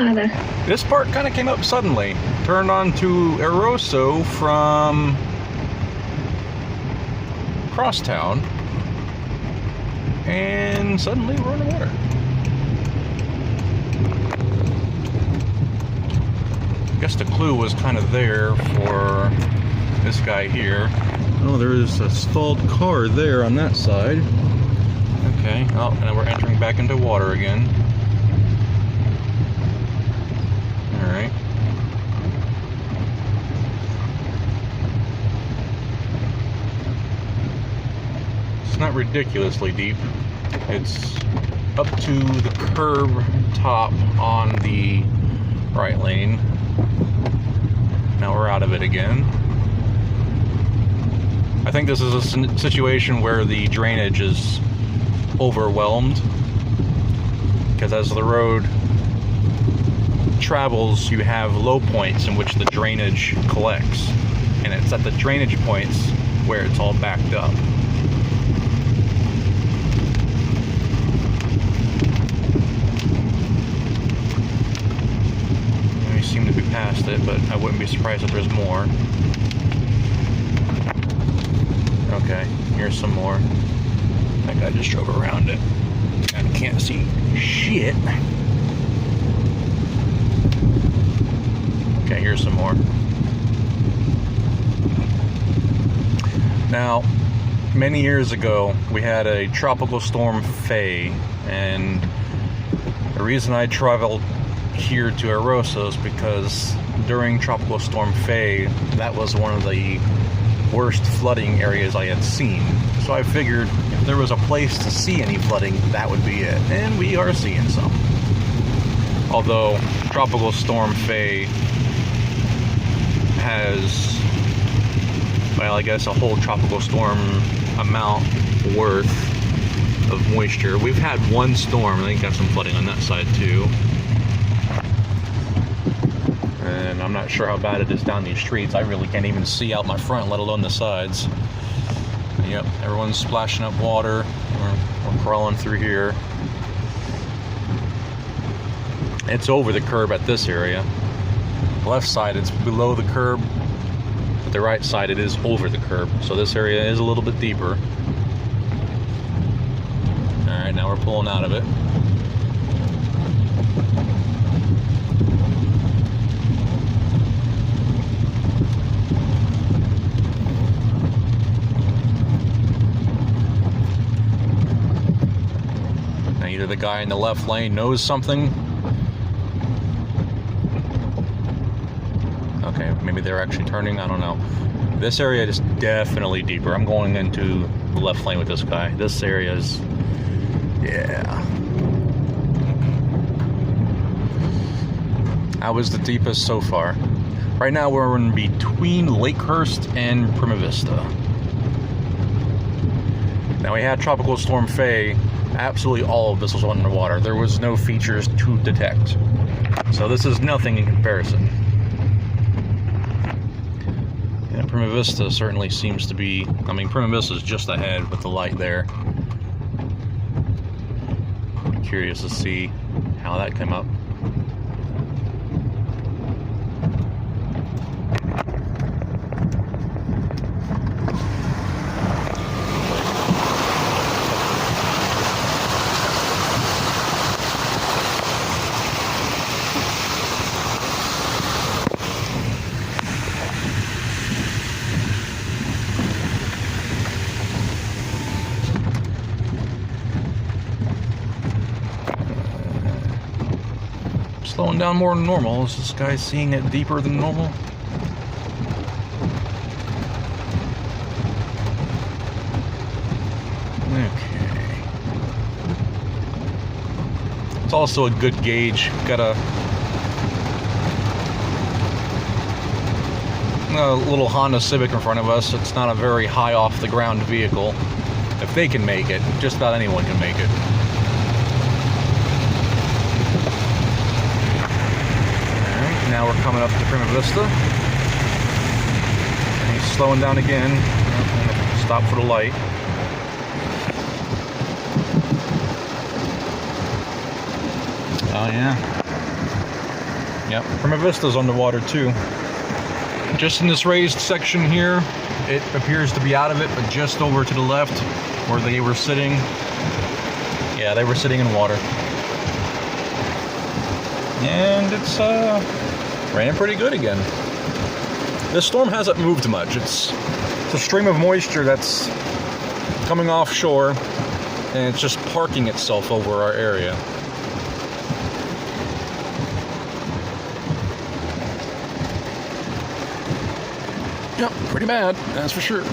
nada. This part kind of came up suddenly. Turned on to Airoso from Crosstown, and suddenly we're in the water. I guess the clue was kind of there for this guy here. Oh, there is a stalled car there on that side. Okay, oh, and we're entering back into water again. Alright. It's not ridiculously deep. It's up to the curb top on the right lane. Now we're out of it again. I think this is a situation where the drainage is overwhelmed, because as the road travels, you have low points in which the drainage collects, and it's at the drainage points where it's all backed up. We seem to be past it, but I wouldn't be surprised if there's more. Okay, here's some more. That guy just drove around it. I can't see shit. Okay, here's some more. Now, many years ago, we had a tropical storm Faye, and the reason I traveled here to Airoso is because during tropical storm Faye, that was one of the worst flooding areas I had seen. So I figured if there was a place to see any flooding, that would be it. And we are seeing some. Although Tropical Storm Faye has, well, I guess a whole tropical storm amount worth of moisture. We've had one storm, I think got some flooding on that side too. And I'm not sure how bad it is down these streets. I really can't even see out my front, let alone the sides. Yep, everyone's splashing up water. We're crawling through here. It's over the curb at this area. The left side, it's below the curb. But the right side, it is over the curb. So this area is a little bit deeper. Alright, now we're pulling out of it. Either the guy in the left lane knows something. Okay, maybe they're actually turning, I don't know. This area is definitely deeper. I'm going into the left lane with this guy. This area is, yeah. That was the deepest so far. Right now we're in between Lakehurst and Prima Vista. Now we had Tropical Storm Faye. Absolutely all of this was underwater. There was no features to detect. So this is nothing in comparison. Yeah, Prima Vista certainly seems to be, I mean, Prima Vista is just ahead with the light there. I'm curious to see how that came up. Slowing down more than normal. Is this guy seeing it deeper than normal? Okay. It's also a good gauge. Got a little Honda Civic in front of us. It's not a very high off the ground vehicle. If they can make it, just about anyone can make it. Now we're coming up to Prima Vista. And he's slowing down again. I'm gonna stop for the light. Oh yeah. Yep, Prima Vista's underwater too. Just in this raised section here, it appears to be out of it, but just over to the left where they were sitting, yeah, they were sitting in water. And it's raining pretty good again. This storm hasn't moved much. It's a stream of moisture that's coming offshore, and it's just parking itself over our area. Yep, pretty bad, that's for sure.